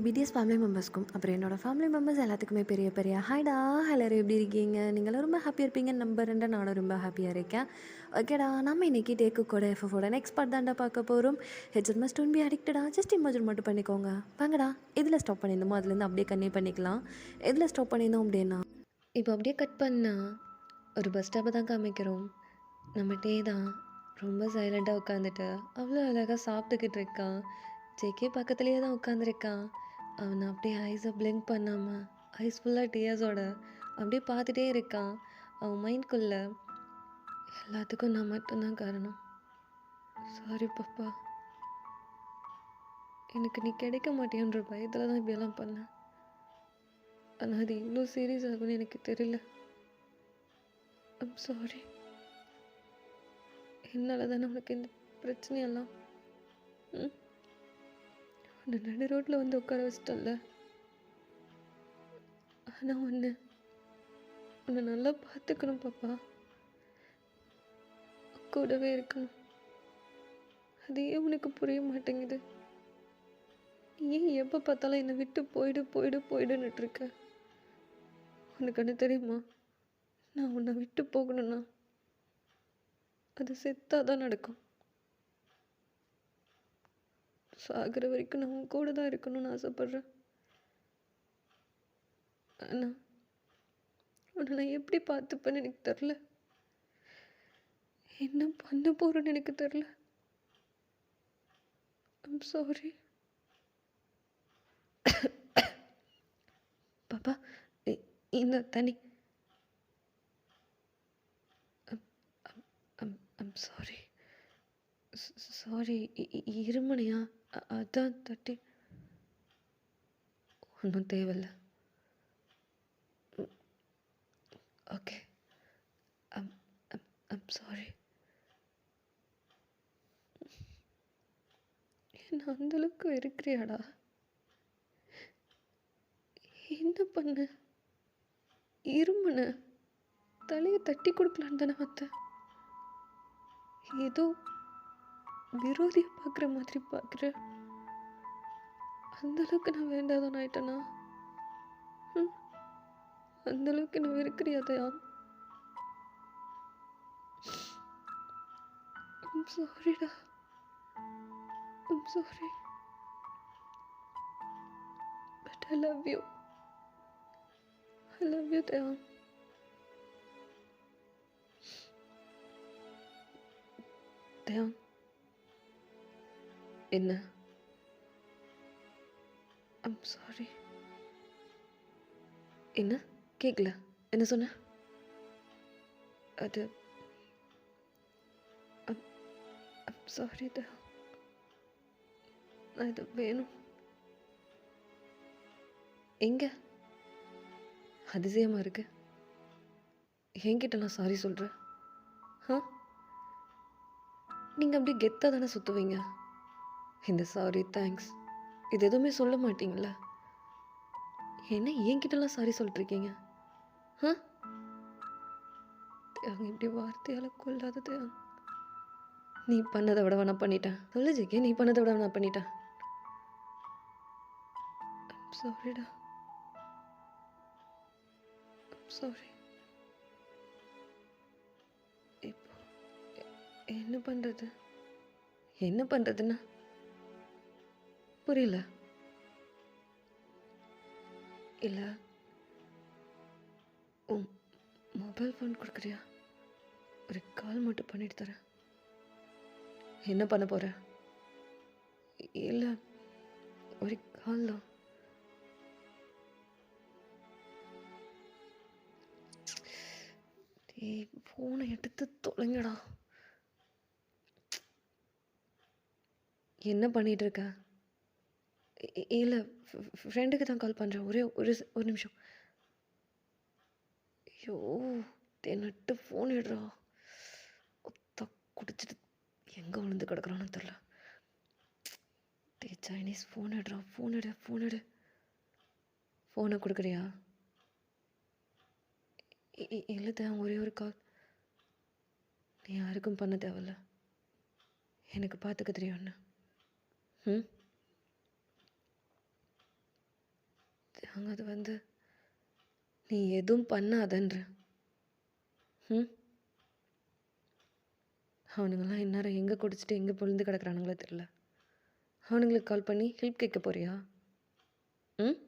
BDS family மெம்பர்ஸ்க்கும் அப்புறம் என்னோடய family members எல்லாத்துக்குமே பெரிய பெரிய ஹாய்டா. எல்லாரும் எப்படி இருக்கீங்க? நீங்களும் ரொம்ப ஹாப்பியாக இருப்பீங்கன்னு நம்புறேன்டா. நானும் ரொம்ப ஹாப்பியாக இருக்கேன். ஓகேடா, நம்ம இன்றைக்கி டேக்குக்கோட எஃப்எஃபோட நெக்ஸ்ட் பார்ட் தான்டா பார்க்க போகிறோம். ஹெட்செட் மஸ்ட் டோன்ட் பி அடிக்டடா, ஜஸ்ட் இமேஜின் மட்டும் பண்ணிக்கோங்க. வாங்கடா, எதில் ஸ்டாப் பண்ணியிருந்தோமோ அதுலேருந்து அப்படியே கன்டினியூ பண்ணிக்கலாம். எதில் ஸ்டாப் பண்ணியிருந்தோம் அப்படின்னா, இப்போ அப்படியே கட் பண்ணால் ஒரு பஸ் ஸ்டாப்பை தான் காமிக்கிறோம். நம்ம டே தான் ரொம்ப சைலண்ட்டாக உட்காந்துட்டு அவ்வளோ அழகாக சாப்பிட்டுக்கிட்டு இருக்கான். ஜேகே பக்கத்துலேயே தான் உட்காந்துருக்கான். அவனை அப்படியே ஐஸை பிளிங்க் பண்ணாமல் ஐஸ் ஃபுல்லாக டியர்ஸோட அப்படியே பார்த்துட்டே இருக்கான். அவன் மைண்ட்குள்ளே எல்லாத்துக்கும் நான் மட்டும்தான் காரணம். சாரி பாப்பா, எனக்கு நீ கிடைக்க மாட்டேன்ற பயத்தில் தான் இப்படியெல்லாம் பண்ணேன். ஆனால் அது இவ்வளோ சீரியஸ் ஆகும்னு எனக்கு தெரியல. I'm sorry. என்னால் தானே உனக்கு இந்த பிரச்சனையெல்லாம் உன்னை நடு ரோட்டில் வந்து உட்கார வச்சிட்டல. ஆனால் உன்னை நல்லா பார்த்துக்கணும் பாப்பா, கூடவே இருக்கணும். அது ஏன் உனக்கு புரிய மாட்டேங்குது? ஏன் எப்போ பார்த்தாலும் என்னை விட்டு போயிடுன்னுட்டு இருக்க? உனக்கு என்ன தெரியுமா? நான் உன்னை விட்டு போகணும்னா அது செத்தாதான் நடக்கும். சாகிற வரைக்கும் நான் உன் கூட தான் இருக்கணும்னு ஆசைப்பட்றேன். ஆனால் உன்னை நான் எப்படி பார்த்துப்பேன்னு எனக்கு தெரில. என்ன பண்ண போகிறேன்னு எனக்கு தெரில. ஐம் சாரி பாப்பா. இந்த தண்ணி. I'm sorry. சாரி. இருமனையா? அதான் தட்டி. ஒன்றும் தேவையில்ல. ஓகே. I'm sorry. என்ன அந்தளவுக்கு வெறுக்கிறியாடா? என்ன பண்ண? இருமனை தலையை தட்டி கொடுக்கலான்னு தானே வந்தேன். ஏதோ விரோதியை பார்க்குற மாதிரி பார்க்குற. அந்தளவுக்கு நான் வேண்டாதான் ஆயிட்டேனா? அந்தளவுக்கு நான் வெறுக்கிறியாதையா? ஐம் சாரிடா. I'm sorry. But I love you. I love you Daya. Daya, என்ன? I'm sorry. என்ன கேட்கல? என்ன சொன்ன? அது ஐம் சாரி தயா. அது வேணும். எங்க அதிசயமாக இருக்கு. என்கிட்ட நான் சாரி சொல்கிறேன். நீங்கள் அப்படியே கெத்தாக தானே சுற்றுவீங்க. இந்த சாரி தேங்க்ஸ் இது எதுவுமே சொல்ல மாட்டீங்களா? என்ன என்கிட்டலாம் சாரி சொல்லிட்டுருக்கீங்க? இப்படி வார்த்தையால் கொள்ளாத தேவன். நீ பண்ணதை விட நான் பண்ணிட்டேன். சொல்லு ஜெகே, நீ பண்ணதை விட நான் பண்ணிட்டேன். சாரிடா. சாரி. இப்போ என்ன பண்ணுறது? என்ன பண்ணுறதுன்னா புரியல. இல்லை, உன் மொபைல் ஃபோன் கொடுக்குறியா? ஒரு கால் மட்டும் பண்ணிட்டு தரேன். என்ன பண்ண போகிற? இல்லை, ஒரு கால் தான். ஃபோனை எடுத்து தொலைங்கடா. என்ன பண்ணிகிட்டு இருக்க? இல்லை, ஃப்ரெண்டுக்கு தான் கால் பண்ணுறேன். ஒரு நிமிஷம். ஐயோ, நட்டு ஃபோன் எடுறா. குடிச்சிட்டு எங்கே விழுந்து கிடக்குறான்னு தெரில. சைனீஸ் ஃபோன் எடுறா. ஃபோன் எடு. ஃபோனை கொடுக்குறியா? இல்லை தான், ஒரே ஒரு கால். நீ யாருக்கும் பண்ண தேவையில்ல, எனக்கு பார்த்துக்க தெரியும்ண்ணா. நாங்கள் அது வந்து நீ எதுவும் பண்ணாதன்ற. ம் அவனுங்கெல்லாம் இந்நேரம் எங்கே குடிச்சிட்டு எங்கே பொழுது கிடக்குறானுங்களோ தெரில. அவனுங்களுக்கு கால் பண்ணி ஹெல்ப் கேட்க போறியா? ம்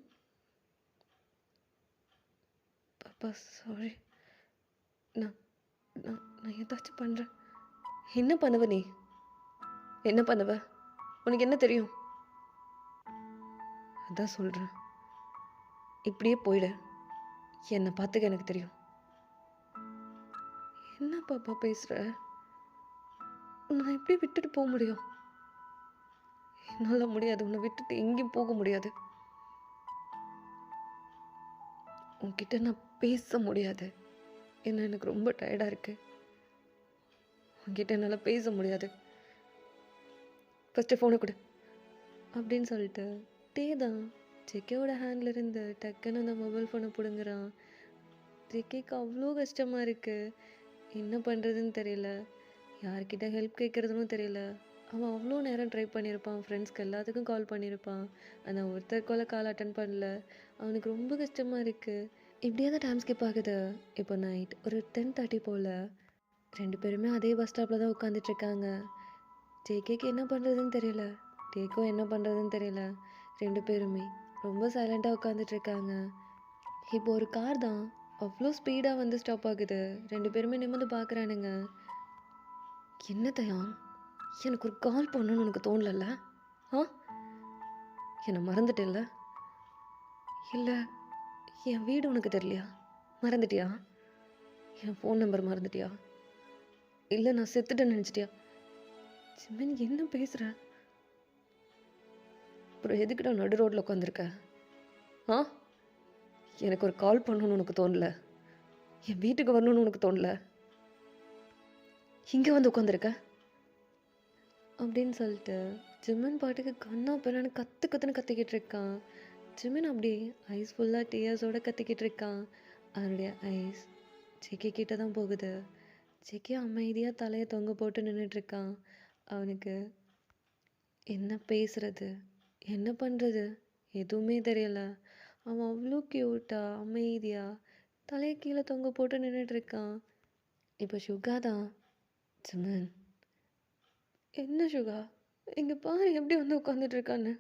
பாப்பா சாரி. நான் நான் நான் ஏதாச்சும் பண்ணுறேன். என்ன பண்ணுவ நீ? என்ன பண்ணுவ? உனக்கு என்ன தெரியும்? அதான் சொல்கிறேன், இப்படியே போயிடு. என்னை பார்த்துக்க எனக்கு தெரியும். என்ன பாப்பா பேசுகிற? நான் எப்படி விட்டுட்டு போக முடியும்? என்னால் முடியாது. உன்னை விட்டுட்டு எங்கேயும் போக முடியாது. உன்கிட்ட நான் பேச முடியாது. ஏன்னா எனக்கு ரொம்ப டயர்டாக இருக்கு. உன்கிட்ட என்னால் பேச முடியாது. ஃபஸ்ட்டு ஃபோனை கொடு அப்படின்னு சொல்லிட்டு டே தான் ஜெக்கேவோட ஹேண்டில் இருந்து டக்குன்னு அந்த மொபைல் ஃபோனை பிடுங்குறான். ஜெக்கேக்கு அவ்வளோ கஷ்டமாக இருக்குது. என்ன பண்ணுறதுன்னு தெரியல. யார்கிட்ட ஹெல்ப் கேட்குறதுன்னு தெரியல. அவன் அவ்வளோ நேரம் ட்ரை பண்ணியிருப்பான். ஃப்ரெண்ட்ஸ்க்கு எல்லாத்துக்கும் கால் பண்ணியிருப்பான். ஆனால் ஒருத்தர் கால் அட்டன் பண்ணல. அவனுக்கு ரொம்ப கஷ்டமாக இருக்குது. இப்படியே தான் டைம் ஸ்கிப் ஆகுது. இப்போ நைட் ஒரு 10:30 போல் 2 பேருமே அதே பஸ் ஸ்டாப்பில் தான் உட்காந்துட்ருக்காங்க. ஜேகேக்கு என்ன பண்ணுறதுன்னு தெரியல. டேக்கும் என்ன பண்ணுறதுன்னு தெரியல. 2 பேருமே ரொம்ப சைலண்ட்டாக உட்காந்துட்ருக்காங்க. இப்போ ஒரு கார் தான் அவ்வளோ ஸ்பீடாக வந்து ஸ்டாப் ஆகுது. 2 பேருமே நிமிர்ந்து பார்க்குறானுங்க. என்ன தயான், எனக்கு ஒரு கால் பண்ணணும்னு உனக்கு தோணலல்ல? ஆ என்னை மறந்துட்டேல்ல? இல்லை என் வீடு உனக்கு தெரியலையா? மறந்துட்டியா? என் ஃபோன் நம்பர் மறந்துட்டியா? இல்லை நான் செத்துட்டேன்னு நினச்சிட்டியா? சிம்மன் என்ன பேசுகிற? அப்புறம் எதுக்கிட்ட நடு ரோட்டில் உட்காந்துருக்க? ஆ எனக்கு ஒரு கால் பண்ணணும்னு உனக்கு தோணல? என் வீட்டுக்கு வரணும்னு உனக்கு தோணல? இங்கே வந்து உட்காந்துருக்க அப்படின்னு சொல்லிட்டு ஜிம்மன் பாட்டுக்கு கண்ணா பின்னான்னு கற்றுன்னு கத்திக்கிட்டு இருக்கான். ஜிம்மன் அப்படி ஐஸ் ஃபுல்லாக டீயர்ஸோடு கத்திக்கிட்டு இருக்கான். அவனுடைய ஐஸ் ஜெக்கே கிட்ட தான் போகுது. ஜெக்கே அமைதியாக தலையை தொங்க போட்டு நின்றுட்டுருக்கான். அவனுக்கு என்ன பேசுறது, என்ன பண்ணுறது எதுவுமே தெரியல. அவன் அவ்வளோ க்யூட்டாக அமைதியாக தலையை கீழே தொங்க போட்டு நின்றுட்டுருக்கான். இப்போ சுகா தான், ஜிம்மன் என்ன சுகா இங்கே பாரு எப்படி வந்து உட்காந்துட்ருக்கான்னு.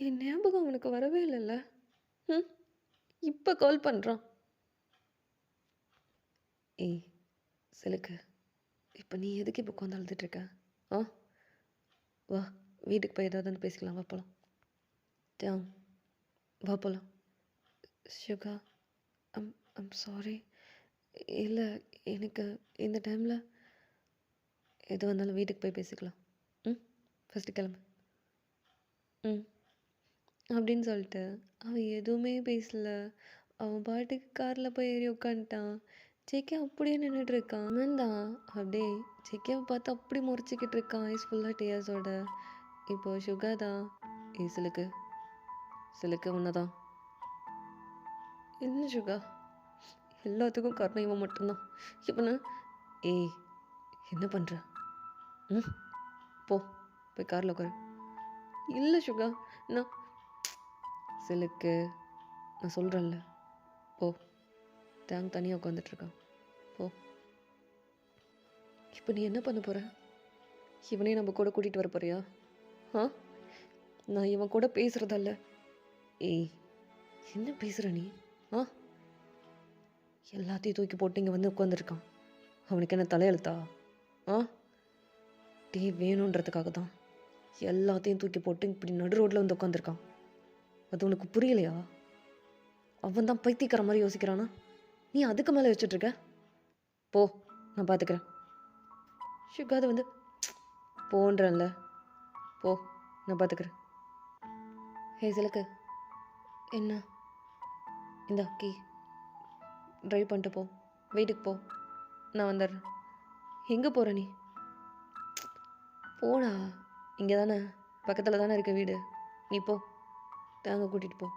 என் ஞாபகம் அவனுக்கு வரவே இல்லைல்ல? ம் இப்போ கால் பண்ணுறான். ஏய் சிலுக்கு, இப்போ நீ எதுக்கு இப்போ உட்காந்து அழுதுட்ருக்க? ஆ வா வீட்டுக்கு போய் ஏதாவது பேசிக்கலாம். வா போகலாம். டேம் வா போகலாம். சுகா ஐம் சாரி. இல்லை எனக்கு இந்த டைமில் எது வந்தாலும் வீட்டுக்கு போய் பேசிக்கலாம். ம் ஃபஸ்ட்டு கிளம்பு. ம் அப்படின்னு சொல்லிட்டு அவன் எதுவுமே பேசல. அவன் பாட்டுக்கு காரில் போய் ஏறி உட்காந்துட்டான். ஜெக்கே அப்படியே நின்றுட்டுருக்கான். அவன் தான் அப்படியே ஜெக்கேவை பார்த்து அப்படி முறைச்சிக்கிட்டு இருக்கான் ஐஸ் ஃபுல்லாக டேர்ஸோட. இப்போது சுகா தான், ஏய் சிலுக்கு சிலுக்கு உன்னை தான். என்ன சுகா எல்லாத்துக்கும் காரணம் இவன் மட்டும்தான். இவனை ஏய் என்ன பண்ணுற? ம் போ போய் காரில் உட்காரு. இல்லை சுகா நான் சிலுக்கு நான் சொல்கிறேன்ல போ. டேங் தனியாக உட்காந்துட்ருக்கான் போ. இப்போ நீ என்ன பண்ண போகிற? இவனே நம்ம கூட கூட்டிகிட்டு வர போறியா? ஆ நான் இவன் கூட பேசுகிறதல்ல. ஏய் என்ன பேசுகிற நீ? ஆ எல்லாத்தையும் தூக்கி போட்டு இங்கே வந்து உட்காந்துருக்கான். அவனுக்கு என்ன தலையெழுத்தா? ஆ டீ வேணுன்றதுக்காக தான் எல்லாத்தையும் தூக்கி போட்டு இப்படி நடு ரோட்டில் வந்து உட்காந்துருக்கான். அது உனக்கு புரியலையா? அவன் தான் பைத்தியக்கார மாதிரி யோசிக்கிறானா? நீ அதுக்கு மேலே வச்சுட்ருக்க. போ நான் பார்த்துக்கிறேன். சுகாது வந்து போன்றேன்ல போ நான் பார்த்துக்கிறேன். ஹே சிலக்கு என்ன இந்த கீ ட்ரைவ் பண்ணிட்டு போ. வீட்டுக்கு போ, நான் வந்துடுறேன். எங்கே போகிற நீ? போடா, இங்கே தானே பக்கத்தில் தானே இருக்க வீடு. நீ போ, தேங்க கூட்டிகிட்டு போ,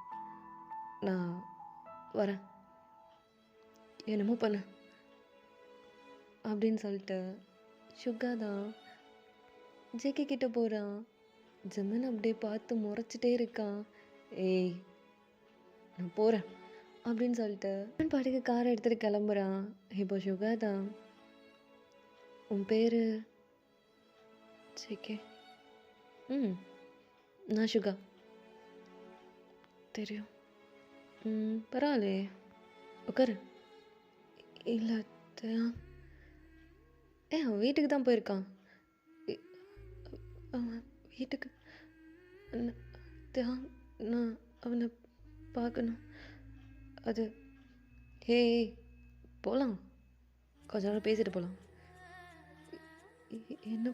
நான் வரேன். என்னமோ பண்ணு அப்படின்னு சொல்லிட்டு சுகா தான் ஜேகே கிட்ட போகிறான். ஜிம்மன் அப்படியே பார்த்து முறைச்சிட்டே இருக்கான். ஏய் நான் போகிறேன் அப்படின்னு சொல்லிட்டு அவன் பாட்டுக்கு காரை எடுத்துகிட்டு கிளம்புறான். இப்போ சுகா தான். உன் பேர்? ஜேகே. ம் நான் சுகா. தெரியும். பரவாயில்லையே, உட்காரு. இல்லை அவன் வீட்டுக்கு தான் போயிருக்கான். இ- அவன் வீட்டுக்கு நான் அவனை பார்க்கணும். அது ஏய் போகலாம், கொஞ்ச நேரம் பேசிட்டு போகலாம். என்ன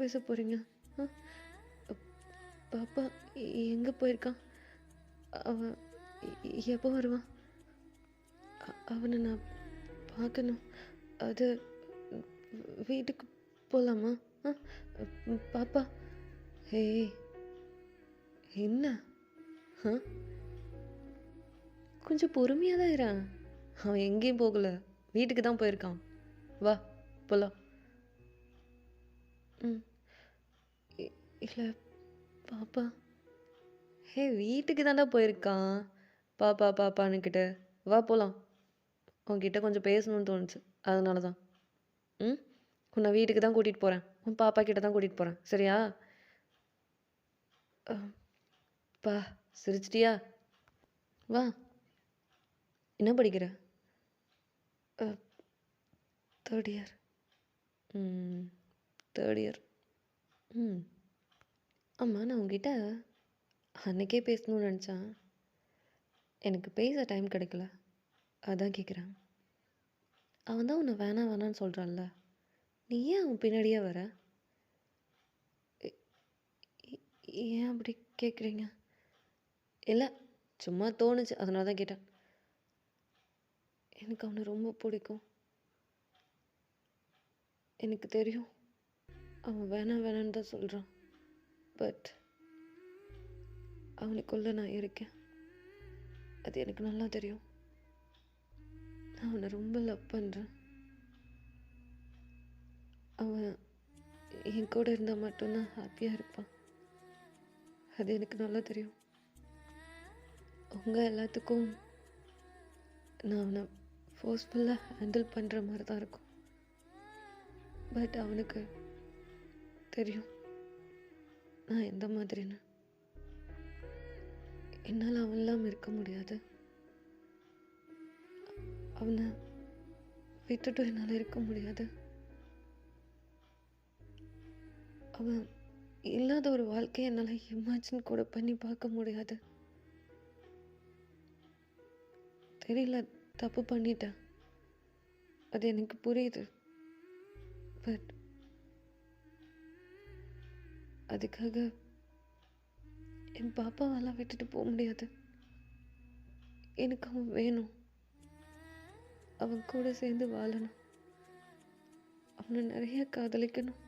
பேச போகிறீங்க? பாப்பா எங்கே போயிருக்கான்? அவன் எப்போ வருவான்? அவனை நான் பார்க்கணும். அது வீட்டுக்கு போகலாமா? பாப்பா. ஏய் என்ன? கொஞ்சம் பொறுமையாக தான் இறான். அவன் எங்கேயும் போகலை, வீட்டுக்கு தான் போயிருக்கான். வா போகலாம். இல்லை பாப்பா. வீட்டுக்கு தாண்டா போயிருக்கான். பாப்பா பாப்பான்னுக்கிட்ட வா போகலாம். உன்கிட்ட கொஞ்சம் பேசணும்னு தோணுச்சு, அதனால தான். உன்னை வீட்டுக்கு தான் கூட்டிகிட்டு போகிறேன். உன் பாப்பா கிட்ட தான் கூட்டிகிட்டு போகிறேன், சரியா? பா சிரிச்சிட்டியா? வா. என்ன படிக்கிற? 3rd year. 3rd year. ஆமாம், நான் உங்ககிட்ட அன்றைக்கே பேசணும்னு நினச்சேன். எனக்கு பேச டைம் கிடைக்கல, அதான் கேட்குறேன். அவன் தான் உன்னை வேணான்னு சொல்கிறான்ல, நீ ஏன் அவன் பின்னாடியே வர? ஏன் அப்படி கேட்குறீங்க? இல்லை, சும்மா தோணுச்சு, அதனால தான் கேட்டேன். எனக்கு அவனை ரொம்ப பிடிக்கும். எனக்கு தெரியும் அவன் வேணான்னு தான் சொல்கிறான். பட் அவனுக்குள்ள நான் இருக்கேன், அது எனக்கு நல்லா தெரியும். நான் அவனை ரொம்ப லவ் பண்ணுறேன். அவன் என் கூட இருந்தால் மட்டும்தான் ஹாப்பியாக இருப்பான், அது எனக்கு நல்லா தெரியும். உங்கள் எல்லாத்துக்கும் நான் அவனை ஃபோர்ஸ்ஃபுல்லாக ஹேண்டில் பண்ணுற மாதிரி தான் இருக்கும். பட் அவனுக்கு தெரியும் நான் எந்த மாதிரின்னு. என்னால் அவன் இல்லாமல் இருக்க முடியாது. அவனை விட்டுட்டு என்னால் இருக்க முடியாது. அவன் இல்லாத ஒரு வாழ்க்கையை என்னால் இமேஜின் கூட பண்ணி பார்க்க முடியாது. தெரியல, தப்பு பண்ணிட்டேன், அது எனக்கு புரியுது. பட் அதுக்காக என் பாப்பாவெல்லாம் விட்டுட்டு போக முடியாது. எனக்கு அவன் வேணும், அவன் கூட சேர்ந்து வாழணும், அவனை நிறைய காதலிக்கணும்,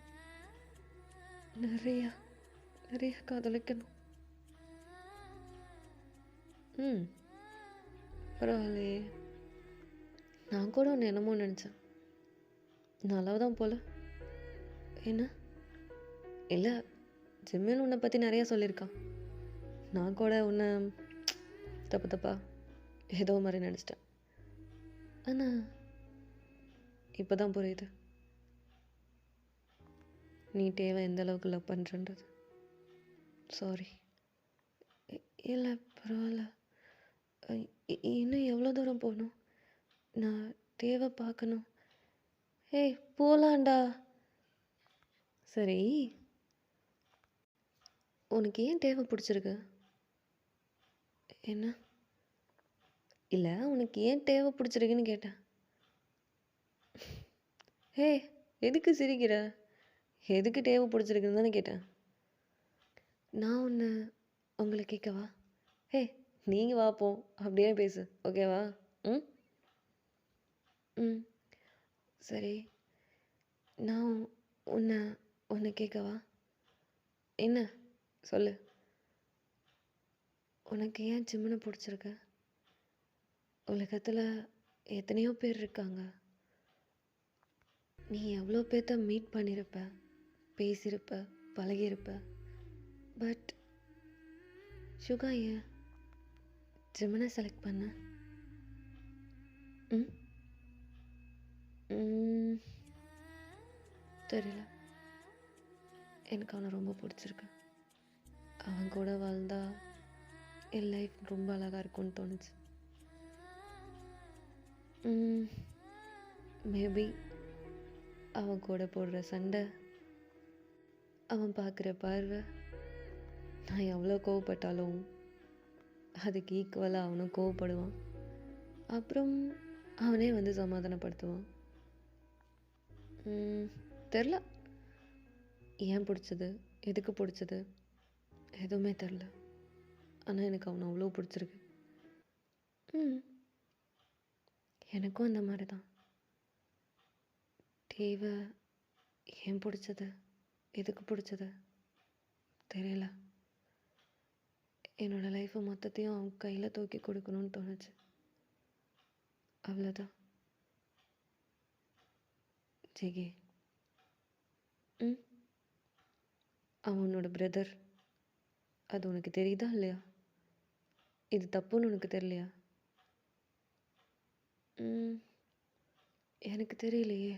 நிறைய காதலிக்கணும். பரவாயில்லையே, நான் கூட ஒன்று என்னமோ நினச்சேன். நல்லா தான் போல. என்ன? இல்லை, ஜிம்மின் உன்னை பற்றி நிறையா சொல்லியிருக்கான். நான் கூட உன்னை தப்பா ஏதோ மாதிரி நினச்சிட்டேன். ஆனால் இப்போ தான் புரியுது நீ தேவை எந்த அளவுக்கு லவ் பண்ணுறன்றது. சாரி. இல்லை பரவாயில்ல. இன்னும் எவ்வளோ தூரம் போகணும்? நான் தேவை பார்க்கணும். போகலாண்டா. சரி, உனக்கு ஏன் தேவை பிடிச்சிருக்கு? என்ன? இல்லை, உனக்கு ஏன் தேவை பிடிச்சிருக்குன்னு கேட்டேன். எதுக்கு சிரிக்கிற? எதுக்கு தேவை பிடிச்சிருக்குன்னு தானே கேட்டேன். நான் உங்களை கேட்கவா? நீங்கள் வாப்போம், அப்படியே பேசு, ஓகேவா? சரி, நான் உன்னை கேட்கவா? என்ன சொல்லு. உனக்கு ஏன் ஜிம்முனை பிடிச்சிருக்கு? உலகத்தில் எத்தனையோ பேர் இருக்காங்க. நீ எவ்வளோ பேர்த்த மீட் பண்ணியிருப்ப, பேசியிருப்ப, பழகியிருப்ப. பட் சுகா ஏன் ஜிம்மனை செலக்ட் பண்ண? ம் ம், தெரியல. எனக்கு அவனை ரொம்ப பிடிச்சிருக்கு. அவன் கூட வாழ்ந்தா என் லைஃப் ரொம்ப அழகாக இருக்கும்னு தோணுச்சு. மேபி அவன் கூட போடுற சண்டை, அவன் பார்க்குற பார்வை, நான் எவ்வளோ கோவப்பட்டாலும் அதுக்கு ஈக்குவலாக அவனும் கோவப்படுவான். அப்புறம் அவனே வந்து சமாதானப்படுத்துவான். தெரில ஏன் பிடிச்சது, எதுக்கு பிடிச்சது, எதுவுமே தெரில. ஆனால் எனக்கு அவனை அவ்வளோ பிடிச்சிருக்கு. எனக்கும் அந்த மாதிரி தான். தேவை ஏன் பிடிச்சது, எதுக்கு பிடிச்சது தெரியல. என்னோடய லைஃப்பை மொத்தத்தையும் அவன் கையில் தூக்கி கொடுக்கணும்னு தோணுச்சு. அவ்வளோதான். ஜெகே, அவன் உன்னோட பிரதர், அது உனக்கு தெரியுதா இல்லையா? இது தப்புன்னு உனக்கு தெரியலையா? எனக்கு தெரியலையே.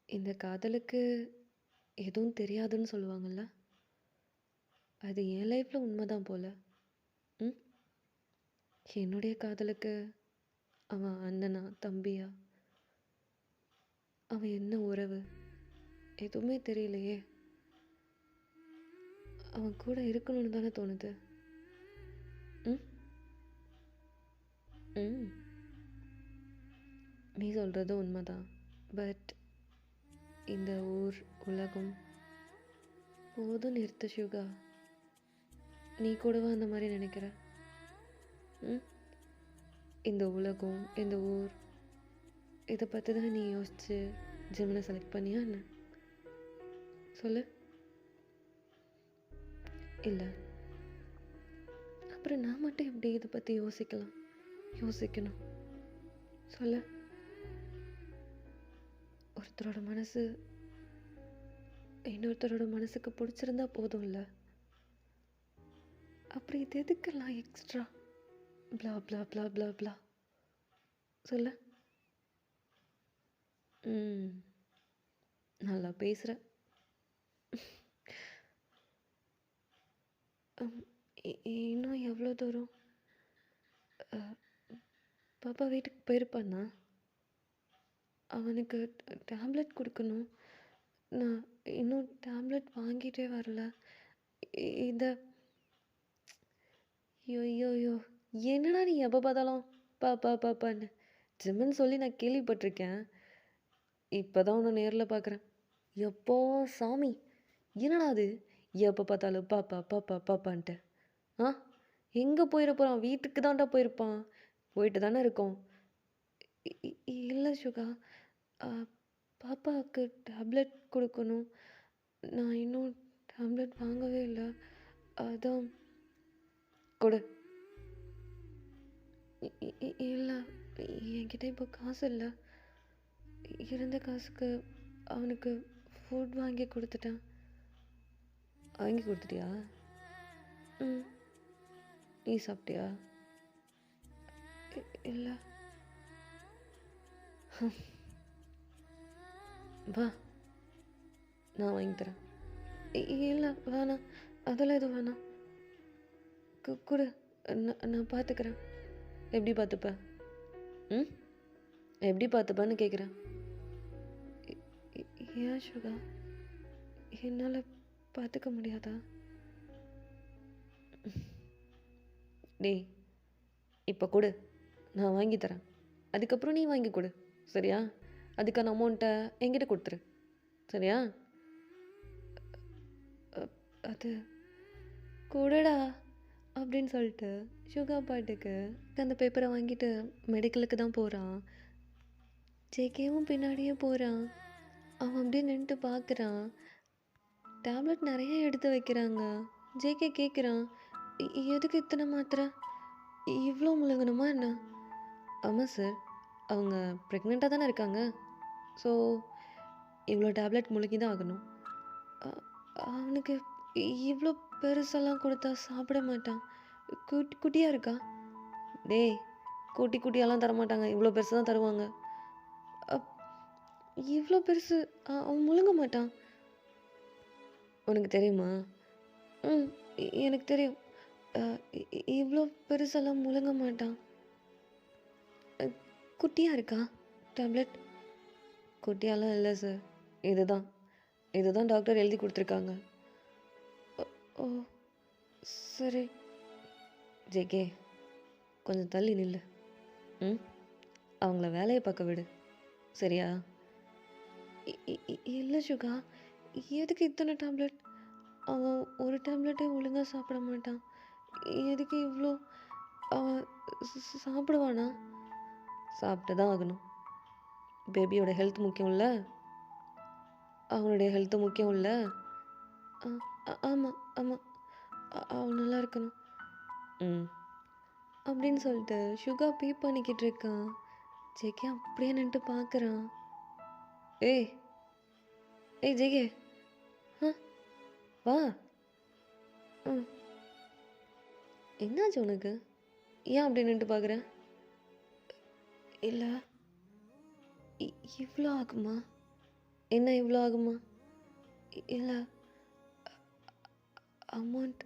இந்த காதலுக்கு எதுவும் தெரியாதுன்னு சொல்லுவாங்கள்ல, அது என் லைஃப்பில் உண்மைதான் போல். என்னுடைய காதலுக்கு அவன் அண்ணனா தம்பியா, அவன் என்ன உறவு, எதுவுமே தெரியலையே. அவன் கூட இருக்கணும்னு தானே தோணுது. நீ சொல்கிறது உண்மைதான். பட் இந்த ஊர் உலகம் போதும் நிறுத்த சுகா. நீ கூடவா அந்த மாதிரி நினைக்கிற? இந்த உலகம், இந்த ஊர், இதை பற்றி தான் நீ யோசிச்சு ஜிம்னை செலக்ட் பண்ணியா என்ன? சொல்லு. இல்லை, அப்புறம் நான் மட்டும் எப்படி இதை பற்றி யோசிக்கணும்? சொல்லு. ஒருத்தரோட மனசு இன்னொருத்தரோட மனசுக்கு பிடிச்சிருந்தா போதும் இல்லை? அப்புறம் இது எதுக்கெல்லாம் எக்ஸ்ட்ரா ப்ளா ப்ளா ப்ளா ப்ளா ப்ளா? சொல்ல. நல்லா பேசுகிற. இன்னும் எவ்வளோ தூரம்? பாப்பா வீட்டுக்கு போயிருப்பானா? அவனுக்கு டேப்லெட் கொடுக்கணும். நான் இன்னும் டேப்லெட் வாங்கிட்டே வரல. இதை ஐயோ, என்னடா நீ எப்போ பார்த்தாலும் பாப்பான்னு ஜிம்முன்னு சொல்லி நான் கேள்விப்பட்டிருக்கேன். இப்போ தான் உன்னை நேரில் பார்க்குறேன். எப்போ சாமி, என்னடா அது எப்போ பார்த்தாலும் பாப்பான்ட்டு? எங்கே போயிட போகிறான்? வீட்டுக்கு தான்டா போயிருப்பான். போயிட்டு தானே இருக்கோம். இல்லை சுகா, பாப்பாவுக்கு டேப்லெட் கொடுக்கணும். நான் இன்னும் டேப்லெட் வாங்கவே இல்லை. அதான் கொடு. இல்லை, என்கிட்ட இப்போ காசு இல்லை. இருந்த காசுக்கு அவனுக்கு ஃபுட் வாங்கி கொடுத்துட்டேன். வாங்கி கொடுத்துட்டியா? நீ சாப்பிட்டியா? இல்லை. வா, நான் வாங்கி தரேன். இல்லை வேணாம், அதெல்லாம் எதுவும் வேணாம். கொடு, நான் பார்த்துக்கிறேன். எப்படி பார்த்துப்பேன்? எப்படி பார்த்துப்பேன்னு கேட்குறேன். ஏன் சுகா, என்னால் பார்த்துக்க முடியாதா? டேய், இப்போ கொடு, நான் வாங்கி தரேன். அதுக்கப்புறம் நீ வாங்கி கொடு, சரியா? அதுக்கான அமௌண்ட்டை என்கிட்ட கொடுத்துரு, சரியா? அது கூடடா அப்படின்னு சொல்லிட்டு சுகா பாட்டுக்கு அந்த பேப்பரை வாங்கிட்டு மெடிக்கலுக்கு தான் போகிறான். ஜேகேவும் பின்னாடியே போகிறான். அவன் அப்படியே நின்றுட்டு பார்க்குறான். டேப்லெட் நிறைய எடுத்து வைக்கிறாங்க. ஜேகே கேட்குறான், எதுக்கு இத்தனை மாத்திரை, இவ்வளோ முழுங்கணுமா என்ன? ஆமாம் சார், அவங்க ப்ரெக்னெண்ட்டாக தானே இருக்காங்க. ஸோ இவ்வளோ டேப்லெட் முழுகி தான் ஆகணும். அவனுக்கு இவ்வளோ பெருசெல்லாம் கொடுத்தா சாப்பிட மாட்டான். குட்டியாக இருக்கா. டேய், குட்டியாலாம் தரமாட்டாங்க, இவ்வளோ பெருசு தான் தருவாங்க. அப் இவ்வளோ பெருசு அவன் முழுங்க மாட்டான். உனக்கு தெரியுமா? ம். எனக்கு தெரியும். அ இவ்வளோ பெருசெல்லாம் முழுங்க மாட்டான். அ குட்டியா இருக்கா டேப்லெட்? குட்டியாலாம் இல்ல சார். இதுதான். இதுதான் டாக்டர் எழுதி குடுத்துருக்காங்க. ஓ! சரி. ஜேகே, கொஞ்சம் தள்ளி நில்லு. ம். அவங்கள வேலைய பார்க்க விடு. சரியா? இல்ல சுகா. எதுக்கு இத்தனை டேப்லெட்? அவன் ஒரு டேப்லெட்டே ஒழுங்கா சாப்பிட மாட்டான். எதுக்கு இவ்வளோ? அவன் சாப்பிடுவானா? சாப்பிட்டு தான் ஆகணும். பேபியோட ஹெல்த் முக்கியம்ல. அவனுடைய ஹெல்த்து முக்கியம்ல. ஆமாம் ஆமாம். அவன் நல்லா இருக்கணும். ம். அப்படின்னு சொல்லிட்டு சுகா பே பண்ணிக்கிட்டு இருக்கான். ஜேகே அப்படியே நின்றுட்டு பார்க்குறான். ஏய் ஏய் ஜேகே, ஆ வா. ம். என்னாச்சு உனக்கு? ஏன் அப்படி நின்றுட்டு பார்க்குற? இல்லை, இவ்வளோ ஆகுமா? என்ன இவ்வளோ ஆகுமா? இல்லை, அமௌண்ட்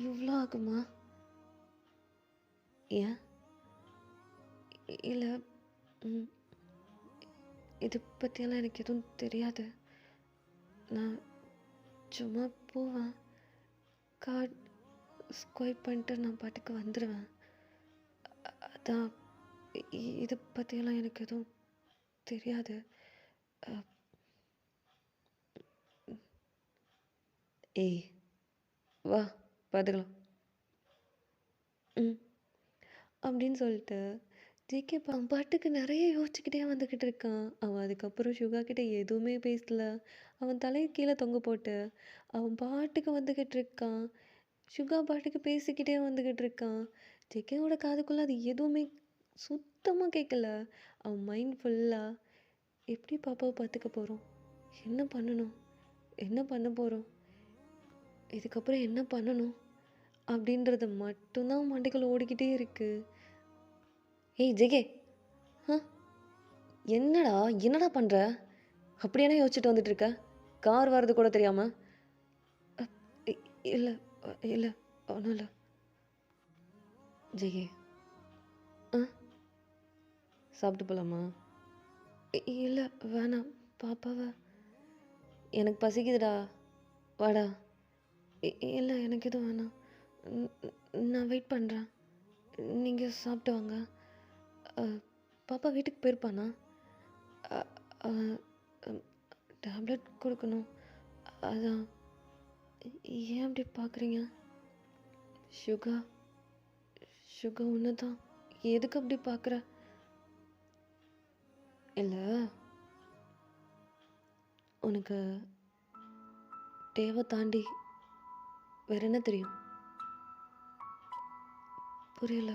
இவ்வளோ ஆகுமா? ஏன்? இல்லை, ம், இது பற்றியெல்லாம் எனக்கு எதுவும் தெரியாது. நான் சும்மா போவேன், கார்டு ஸ்வைப் பண்ணிட்டு நான் பாட்டுக்கு வந்துடுவேன். அதான் இது பற்றியெல்லாம் எனக்கு எதுவும் தெரியாது. ஏய் வா, பார்த்துக்கலாம். ம். அப்படின்னு சொல்லிட்டு ஜேகே அவன் பாட்டுக்கு நிறைய யோசிச்சுக்கிட்டே வந்துக்கிட்டு இருக்கான். அவன் அதுக்கப்புறம் சுகா கிட்ட எதுவுமே பேசல. அவன் தலையை கீழே தொங்க போட்டு அவன் பாட்டுக்கு வந்துக்கிட்டு இருக்கான். சுகா பாட்டுக்கு பேசிக்கிட்டே வந்துக்கிட்டு இருக்கான். ஜேகேவோட காதுக்குள்ளே அது எதுவுமே சுத்தமாக கேட்கல. அவன் மைண்ட் ஃபுல்லாக எப்படி பாப்பாவை பார்த்துக்க போகிறோம், என்ன பண்ணணும், என்ன பண்ண போகிறோம், இதுக்கப்புறம் என்ன பண்ணணும் அப்படின்றது மட்டும்தான் மண்டைக்குள்ள ஓடிக்கிட்டே இருக்கு. ஏய் ஜெகே, ஆ என்னடா என்னடா பண்ணுற? அப்படியானே யோசிச்சுட்டு வந்துட்டு இருக்க? கார் வர்றது கூட தெரியாம? இல்லை இல்லை, ஒன்றும் இல்லை. ஜெகே, ஆ சாப்பிட்டு போகலாமா? இல்லை வேணாம், பாப்பாவை. எனக்கு பசிக்குதுடா, வாடா. இல்லை எனக்கு எதுவும் வேணாம், நான் வெயிட் பண்ணுறேன், நீங்கள் சாப்பிட்டு வாங்க. பாப்பா வீட்டுக்கு போயிருப்பானா? டேப்லெட் கொடுக்கணும், அதான். ஏன் அப்படி பார்க்குறீங்க? சுகா சுகா ஒன்று தான், எதுக்கு அப்படி பார்க்குற? இல்லை, உனக்கு தேவை தாண்டி வேற என்ன தெரியும்? புரியல.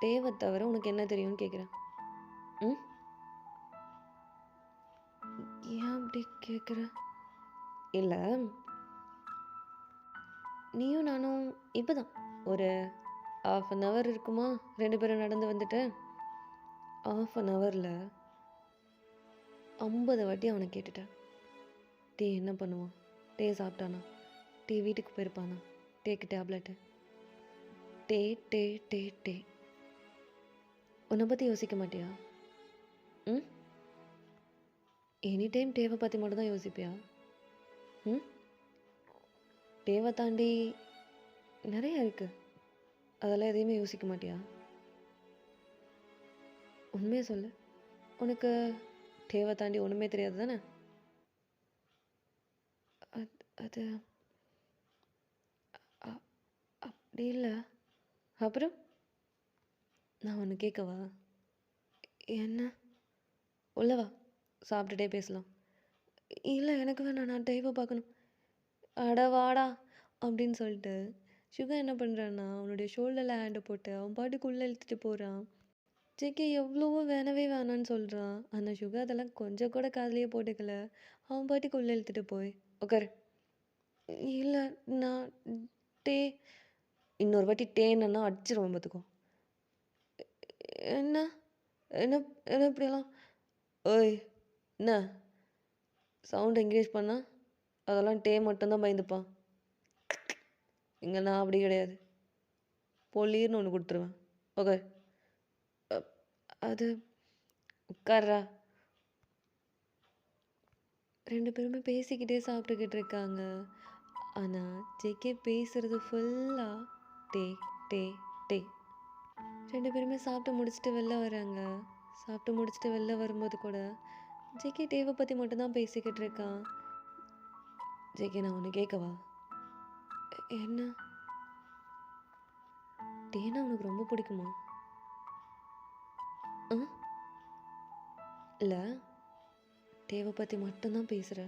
தேவை தவிர உனக்கு என்ன தெரியும்னு கேட்குறேன். ம், ஏன் அப்படி கேட்குற? இல்லை, நீயும் நானும் இப்போ தான் ஒரு 1/2 இருக்குமா 2 பேரும் நடந்து வந்துட்டு. 1/2 50 வாட்டி அவனை கேட்டுட்டேன். டே என்ன பண்ணுவான், டே சாப்பிட்டானா, டே வீட்டுக்கு போயிருப்பானா, டேக்கு டேப்லெட்டு, டே டே டே டே. உன்னை பற்றி யோசிக்க மாட்டியா? ம், எனி டைம் டேவை பற்றி மட்டும் தான் யோசிப்பியா? ம், டேவை தாண்டி நிறைய இருக்குது, அதெல்லாம் எதையுமே யோசிக்க மாட்டியா? உண்மையை சொல்லு, உனக்கு டேவை தாண்டி ஒன்றுமே தெரியாது தானே? அது அப்படி இல்லை. அப்புறம் நான் ஒன்று கேட்கவா? என்ன? உள்ளவா, சாப்பிட்டுட்டே பேசலாம். இல்லை எனக்கு வேணாம், நான் டைவை பார்க்கணும். அட வாடா அப்படின்னு சொல்லிட்டு சுகா என்ன பண்ணுறான்னா அவனுடைய ஷோல்டரில் ஹேண்டை போட்டு அவன் பாட்டுக்கு உள்ளே இழுத்துட்டு போகிறான். ஜேகே எவ்வளவோ வேணவே வேணான்னு சொல்கிறான். ஆனால் சுகா அதெல்லாம் கொஞ்சம் கூட காதுலயே போட்டுக்கல. அவன் பாட்டுக்கு உள்ளே இழுத்துட்டு போய் உட்காரு. இல்லை நான் டே இன்னொரு வாட்டி டேன்னா அடிச்சிருவேன் பார்த்துக்கோ. என்ன என்ன என்ன இப்படியெல்லாம் ஓய் என்ன சவுண்ட் என்கரேஜ் பண்ணா அதெல்லாம் டே மட்டும்தான் பயந்துப்பான். இங்கே நான் அப்படி கிடையாது. பொலிர்னு ஒன்று கொடுத்துருவேன். ஓகே அது உட்கார்றா. 2 பேருமே பேசிக்கிட்டே சாப்பிட்டுக்கிட்டு இருக்காங்க. ஆனால் ஜேகே பேசுறது ஃபுல்லாக டே டே டே. 2 பேருமே சாப்பிட்டு முடிச்சுட்டு வெளில வராங்க. சாப்பிட்டு முடிச்சுட்டு வெளில வரும்போது கூட ஜேகே டேவை பற்றி மட்டும்தான் பேசிக்கிட்டு இருக்கான். ஜேகே நான் ஒன்று கேட்கவா? என்ன? டேனா உனக்கு ரொம்ப பிடிக்குமா? ஆ இல்லை டேவை பற்றி மட்டும்தான் பேசுகிற.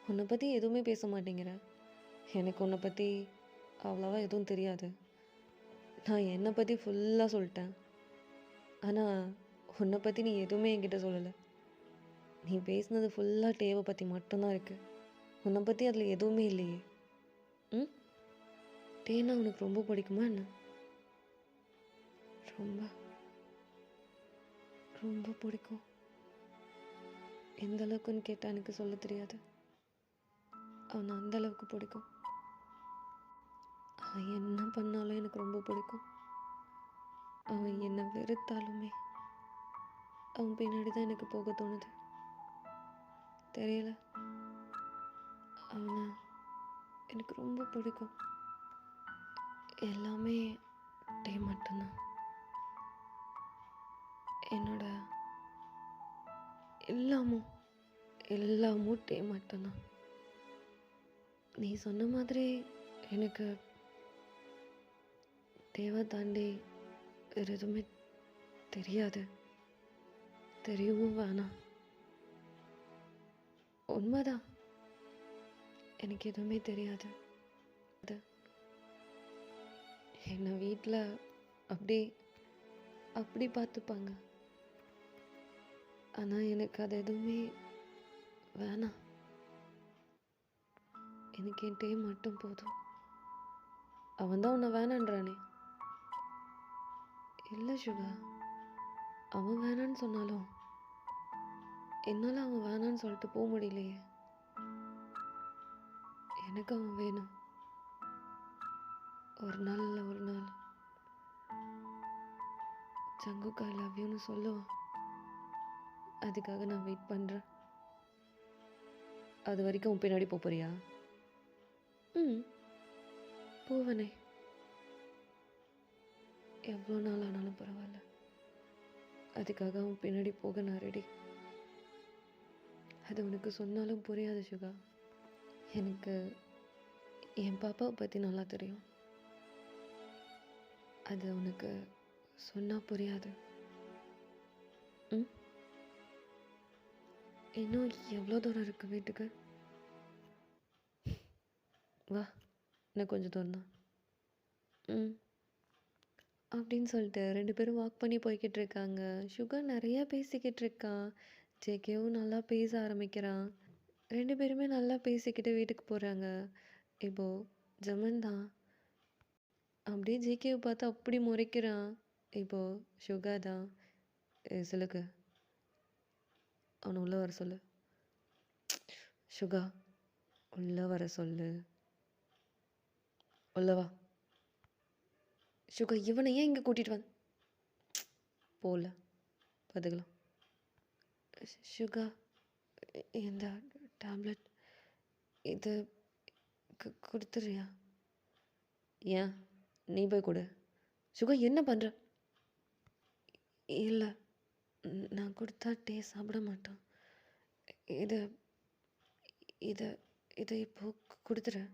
உன்னை பற்றி எதுவுமே பேச மாட்டேங்கிற. எனக்கு உன்னை பற்றி அவ்வளோவா எதுவும் தெரியாது. நான் என்னை பற்றி ஃபுல்லாக சொல்லிட்டேன். ஆனால் உன்னை பற்றி நீ எதுவுமே என்கிட்ட சொல்லலை. நீ பேசுனது ஃபுல்லாக டேவை பற்றி மட்டும்தான் இருக்குது. உன்னை பற்றி அதில் எதுவுமே இல்லையே. ம் டேனா உனக்கு ரொம்ப பிடிக்குமா என்ன? ரொம்ப ரொம்ப பிடிக்கும். எந்த அளவுக்குன்னு கேட்டால் எனக்கு சொல்ல தெரியாது. அவனை அந்த அளவுக்கு பிடிக்கும். அவன் என்ன பண்ணாலும் எனக்கு ரொம்ப பிடிக்கும். அவன் என்னை வெறுத்தாலுமே அவன் பின்னாடி தான் எனக்கு போக தோணுது. தெரியல, அவனை எனக்கு ரொம்ப பிடிக்கும். எல்லாமே டே மட்டும்தான். என்னோட எல்லாமும் டே மட்டும்தான். நீ சொன்ன மாதிரி எனக்கு தேவை தாண்டி வேறு எதுவுமே தெரியாது. தெரியவும் வேணாம். உண்மைதான், எனக்கு எதுவுமே தெரியாது. அது என்னை வீட்டில் அப்படி அப்படி பார்த்துப்பாங்க. ஆனால் எனக்கு அது எதுவுமே வேணாம். எனக்கு என் டே மட்டும் போதும். அவன் தான் உன்னை வேணான்றானே. இல்லை சுகா, அவன் வேணான்னு சொன்னாலும் என்னால் அவன் வேணான்னு சொல்லிட்டு போக முடியலையே. எனக்கு அவன் வேணும். ஒரு நாள் இல்லை ஒரு நாள் சங்குக்கா ஐ லவ் யூன்னு சொல்லுவான். அதுக்காக நான் வெயிட் பண்ணுறேன். அது வரைக்கும் உன் பின்னாடி போறியா? போவனே. எவ்வளோ நாள் ஆனாலும் பரவாயில்ல. அதுக்காக அவன் பின்னாடி போக நான் ரெடி. அது உனக்கு சொன்னாலும் புரியாது சுகா. எனக்கு என் பாப்பாவை பற்றி நல்லா தெரியும். அது உனக்கு சொன்னால் புரியாது. இன்னும் எவ்வளோ தூரம் இருக்கு வீட்டுக்கு? வா, இன்னும் கொஞ்சம் தூரம் தான். அப்படின்னு சொல்லிட்டு 2 பேரும் வாக் பண்ணி போய்கிட்டு இருக்காங்க. சுகா நிறையா பேசிக்கிட்டு இருக்கான். ஜேகேவும் நல்லா பேச ஆரம்பிக்கிறான். 2 பேருமே நல்லா பேசிக்கிட்டு வீட்டுக்கு போகிறாங்க. இப்போது ஜமன் தான் அப்படியே ஜேகேவை பார்த்து அப்படி முறைக்கிறான். இப்போது சுகா தான் சிலுக்கு அவனை உள்ளே வர சொல்லு. சுகா உள்ளே வர சொல்லு. உள்ளவா சுகா. இவனை ஏன் இங்கே கூட்டிகிட்டு வந்து போகல பார்த்துக்கலாம். சுகா இந்த டேப்லெட் இது கொடுத்துறியா? ஏன் நீ போய் கொடு. சுகா என்ன பண்ணுற? இல்லை நான் கொடுத்தா டே சாப்பிட மாட்டான். இதை இதை இதை இப்போ கொடுத்துறேன்.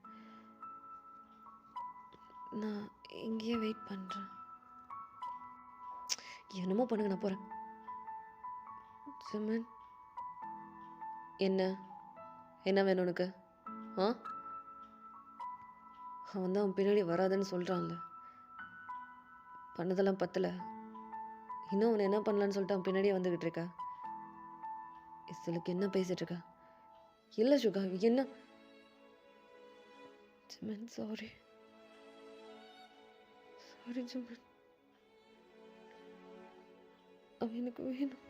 நான் இங்கேயே வெயிட் பண்ணுறேன். என்னமோ பண்ணுங்க, நான் போகிறேன். ஜமன் என்ன என்ன வேணும் உனக்கு? அவன் தான் அவன் பின்னாடி வராதுன்னு சொல்கிறான்ல. பண்ணதெல்லாம் பத்தலை. இன்னும் அவனை என்ன பண்ணலான்னு சொல்லிட்டு அவன் பின்னாடியே வந்துக்கிட்டு இருக்கா. இசலுக்கு என்ன பேசிட்டு இருக்கா? இல்லை சுகா, என்ன? ஜிமன் சாரி சாரி ஜிமன், அவன் எனக்கு வேணும்,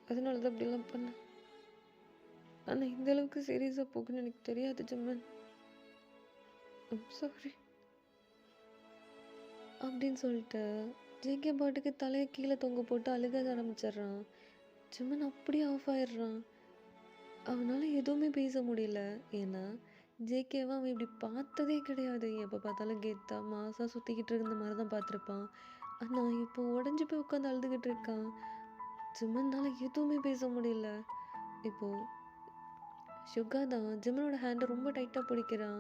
அதனால தான் அப்படிலாம் பண்ண. ஆனால் இந்த அளவுக்கு சீரியஸாக போகுன்னு எனக்கு தெரியாது ஜிமன், சாரி அப்படின்னு சொல்லிட்டு ஜேகே பாட்டுக்கு தலையை கீழே தொங்க போட்டு அழுக ஆரம்பிச்சிடுறான். ஜிமன் அப்படியே ஆஃப் ஆயிடுறான். அவனால் எதுவுமே பேச முடியல. ஏன்னா ஜேகேவை அவன் இப்படி பார்த்ததே கிடையாது. எப்போ பார்த்தாலும் கெத்தா மாசாக சுற்றிக்கிட்டு இருந்த மாதிரி தான் பார்த்துருப்பான். ஆனால் இப்போ உடஞ்சி போய் உட்காந்து அழுதுகிட்டு இருக்கான். ஜிமனால் எதுவுமே பேச முடியல. இப்போது சுகா தான் ஜிமனோட ஹேண்டை ரொம்ப டைட்டாக பிடிக்கிறான்.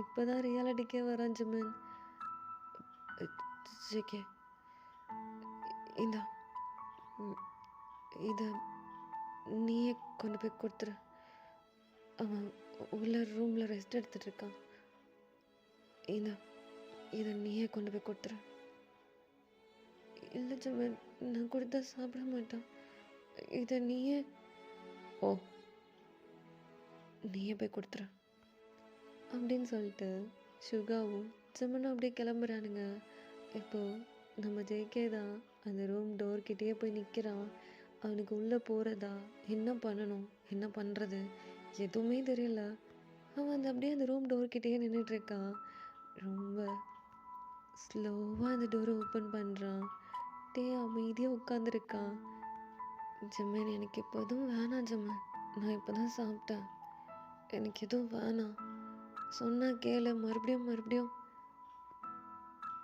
இப்போ தான் ரியாலிட்டிக்கே வரான் ஜிமன். ஜேகே, இந்தா இதை நீயே கொண்டு போய் கொடுத்துரு. அவன் உள்ள ரூமில் ரெஸ்ட் எடுத்துகிட்டு இருக்கான். இதை நீயே கொண்டு போய் கொடுத்துரு. இல்லை ஜிமன், நான் கொடுத்தா சாப்பிட மாட்டான். இதை நீயே நீயே போய் கொடுத்துரு அப்படின்னு சொல்லிட்டு சுகாவும் ஜிமனும் அப்படியே கிளம்புறானுங்க. இப்போது நம்ம ஜேகே தான் அந்த ரூம் டோர்கிட்டயே போய் நிற்கிறான். அவனுக்கு உள்ளே போகிறதா, என்ன பண்ணணும், என்ன பண்ணுறது எதுவுமே தெரியல. அவன் அப்படியே அந்த ரூம் டோர்கிட்டயே நின்றுட்டுருக்கான். ரொம்ப ஸ்லோவாக அந்த டோரை ஓப்பன் பண்ணுறான். அமைதியாக உட்காந்துருக்கான். ஜிமன், எனக்கு இப்போ எதுவும் வேணாம் ஜிமன், நான் இப்போ தான் சாப்பிட்டேன், எனக்கு எதுவும் வேணாம், சொன்னா கேளு. மறுபடியும்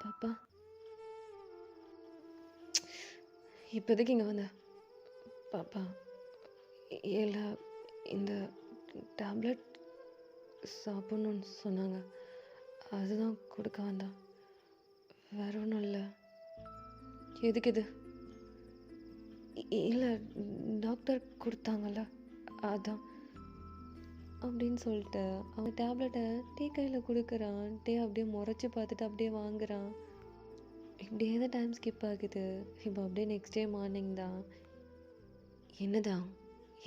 பாப்பா, இப்போதைக்கு இங்கே வந்த பாப்பா, இல்லை இந்த டேப்லெட் சாப்பிட்ணுன்னு சொன்னாங்க, அதுதான் கொடுக்க வந்தான், வேற ஒன்றும் இல்லை. எதுக்கு இது? இல்லை டாக்டர் கொடுத்தாங்கல்ல, அதான் அப்படின்னு சொல்லிட்டு அவன் டேப்லெட்டை கையில் கொடுக்குறான். அப்படியே முறைச்சி பார்த்துட்டு அப்படியே வாங்குறான். இப்படியே தான் டைம் ஸ்கிப் ஆகுது. இப்போ அப்படியே நெக்ஸ்ட் டே மார்னிங் தான். என்னதான்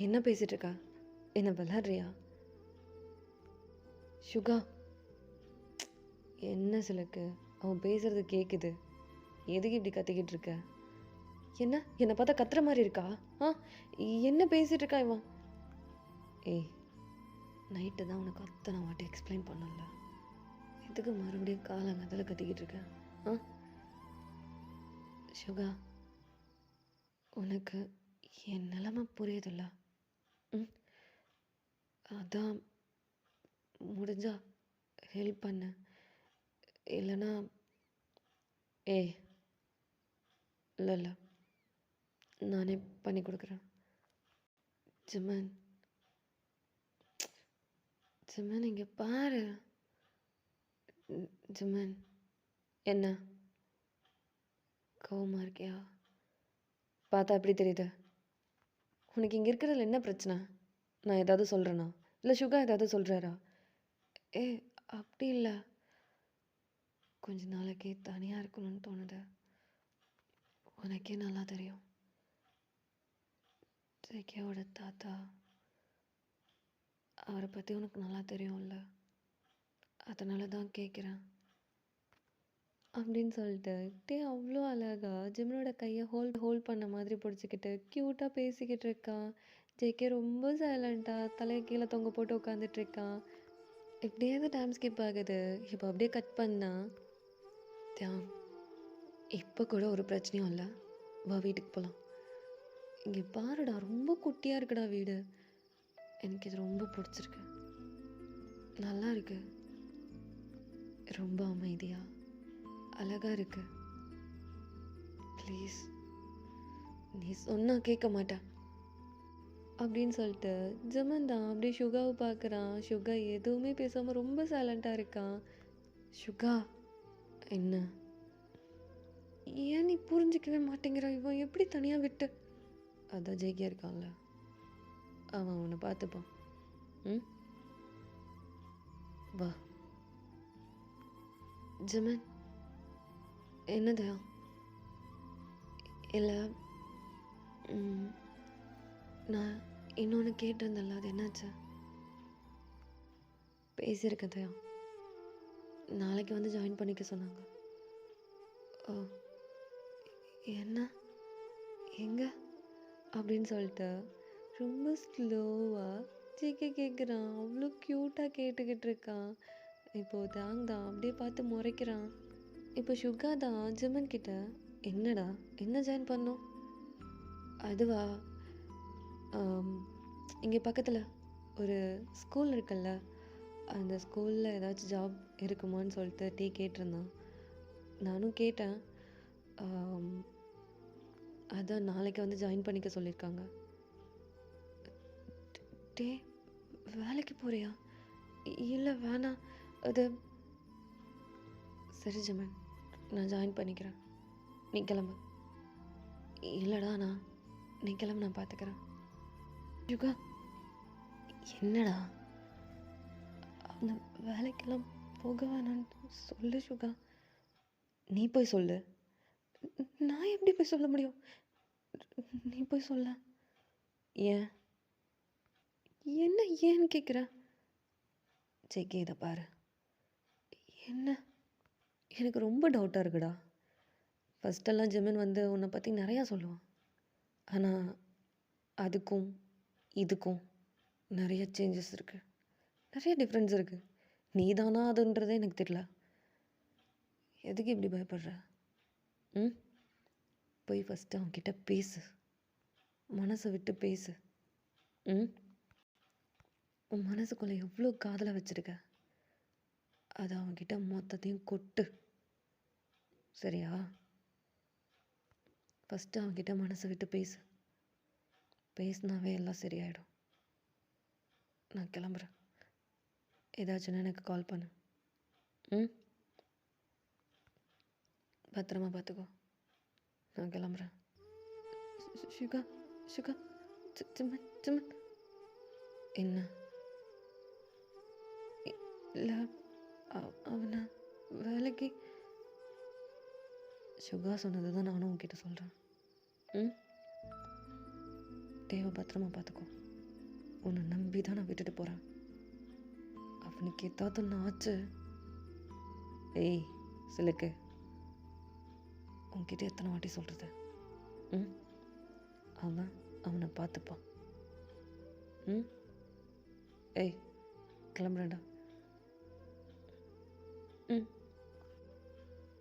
என்ன பேசிகிட்டு இருக்கா? என்ன விளாட்றியா? சுகா, என்ன சிலக்கு அவன் பேசுறது கேட்குது, எதுக்கு இப்படி கத்திக்கிட்டு இருக்க? என்னை பார்த்தா கத்துற மாதிரி இருக்கா? என்ன பேசிகிட்டு இருக்கா இவன்? நைட்டு தான் உனக்கு அத்தனை வாட்டி எக்ஸ்பிளைன் பண்ணல, எதுக்கு மறுபடியும் காலங்கத்தில் கத்திக்கிட்டு இருக்கேன்? சுகா, உனக்கு என் நிலைமை புரியுதுல்ல? அதான் முடிஞ்சா ஹெல்ப் பண்ண, இல்லைன்னா இல்லை நானே பண்ணி கொடுக்குறேன். ஜிமன் இங்கே பாரு. ஜிமன், என்ன கோவமாக இருக்கியா? பார்த்தா எப்படி தெரியுது? உனக்கு இங்கே இருக்கிறதுல என்ன பிரச்சனை? நான் ஏதாவது சொல்கிறேன்னா, இல்லை சுகா ஏதாவது சொல்கிறாரா? அப்படி இல்லை, கொஞ்ச நாளைக்கு தனியாக இருக்கணும்னு தோணுது. உனக்கே நல்லா தெரியும், ஜேகேவோட தாத்தா, அவரை பற்றி உனக்கு நல்லா தெரியும்ல, அதனால தான் கேட்குறேன் அப்படின்னு சொல்லிட்டு அவ்வளோ அழகா ஜிமனோட கையை ஹோல்ட் பண்ண மாதிரி பிடிச்சிக்கிட்டு க்யூட்டாக பேசிக்கிட்டு இருக்கான். ஜேகே ரொம்ப சைலண்ட்டாக தலையை கீழே தொங்க போட்டு உட்காந்துட்டு இருக்கான். இப்படியே தான் டைம் ஸ்கிப் ஆகுது. இப்போ அப்படியே கட் பண்ணா, இப்போ கூட ஒரு பிரச்சனையும் இல்லை, வா வீட்டுக்கு போகலாம். இங்கே பாருடா, ரொம்ப குட்டியாக இருக்குடா வீடு, எனக்கு இது ரொம்ப பிடிச்சிருக்கு, நல்லா இருக்கு, ரொம்ப அமைதியாக அழகாக இருக்கு, ப்ளீஸ் நீ சொன்னால் கேட்க மாட்டேன் அப்படின்னு சொல்லிட்டு ஜிமன் தான் அப்படியே சுகாவை பார்க்குறான். சுகா எதுவுமே பேசாமல் ரொம்ப சைலண்ட்டாக இருக்கான். சுகா, என்ன ஏன் நீ புரிஞ்சிக்கவே மாட்டேங்கிற? இவன் எப்படி தனியாக விட்டு? அதான் ஜேகே இருக்கான்ல, அவன் அவனை பார்த்துப்பான். வா. ஜிமன், என்னதா இல்லை, நான் இன்னொன்று கேட்டிருந்தேன்ல, அது என்னாச்சு? பேசியிருக்கதையா? நாளைக்கு வந்து ஜாயின் பண்ணிக்க சொன்னாங்க. ஓ, என்ன, எங்க அப்படின்னு சொல்லிட்டு ரொம்ப ஸ்லோவாக ஜிகே கேட்குறான். அவ்வளோ க்யூட்டாக கேட்டுக்கிட்டு இருக்கான். இப்போது தாங் தான் அப்படியே பார்த்து முறைக்கிறான். இப்போ சுகா தான் ஜிமன் கிட்ட, என்னடா என்ன ஜாயின் பண்ணோம்? அதுவா, இங்கே பக்கத்தில் ஒரு ஸ்கூல் இருக்குல்ல, அந்த ஸ்கூலில் ஏதாச்சும் ஜாப் இருக்குமான்னு சொல்லிட்டு டீ கேட்டிருந்தான். நானும் கேட்டேன். அதான் நாளைக்கு வந்து ஜாயின் பண்ணிக்க சொல்லியிருக்காங்க. டே, வேலைக்கு போறியா? இல்லை வேணாம், அது சரி ஜமன், நான் ஜாயின் பண்ணிக்கிறேன், நீ கிளம்பு. இல்லைடா, நீ கிளம்பு, நான் பார்த்துக்கிறேன். சுகா, என்னடா, அந்த வேலைக்கெல்லாம் போக வேணான்னு சொல்லு சுகா. நீ போய் சொல்லு. நான் எப்படி போய் சொல்ல முடியும்? நீ போய் சொல்ல. ஏன் என்ன ஏன்னு கேட்குற? ஜேகே, இதை பாரு. என்ன, எனக்கு ரொம்ப டவுட்டாக இருக்குடா. ஃபஸ்ட்டெல்லாம் ஜிமின் வந்து உன்னை பற்றி நிறையா சொல்லுவான். ஆனால் அதுக்கும் இதுக்கும் நிறைய சேஞ்சஸ் இருக்குது, நிறைய டிஃப்ரென்ஸ் இருக்குது. நீ தானா அதுன்றதே எனக்கு தெரியல. எதுக்கு இப்படி பயப்படுற? போய் ஃபஸ்ட்டு அவன்கிட்ட பேசு, மனசை விட்டு பேசு. உன் மனசுக்குள்ளே எவ்வளோ காதலை வச்சுருக்க, அதை அவன்கிட்ட மொத்தத்தையும் கொட்டு, சரியா? ஃபஸ்ட்டு அவன்கிட்ட மனசை விட்டு பேசு. பேசினாவே எல்லாம் சரியாயிடும். நான் கிளம்புறேன். ஏதாச்சுன்னா எனக்கு கால் பண்ணு. பத்திரமா பார்த்துக்கோ. நான் கிளம்புறேன். சுகா, சுகா, சிம்மன், சிம்மன். என்ன? இல்லை, அவனை வேலைக்கு. சுகா சொன்னது தான் நானும் உன்கிட்ட சொல்கிறேன். தேவை, பத்திரமா பார்த்துக்கோ. உன்னை நம்பி தான் நான் விட்டுட்டு போகிறேன். அவனுக்கு ஏதாவது ஒன்று ஆச்சு. ஏய் சிலுக்கு, உன்கிட்ட எத்தனை வாட்டி சொல்கிறது? அவனை பார்த்துப்பான். ஏய், கிளம்புறேன்டா.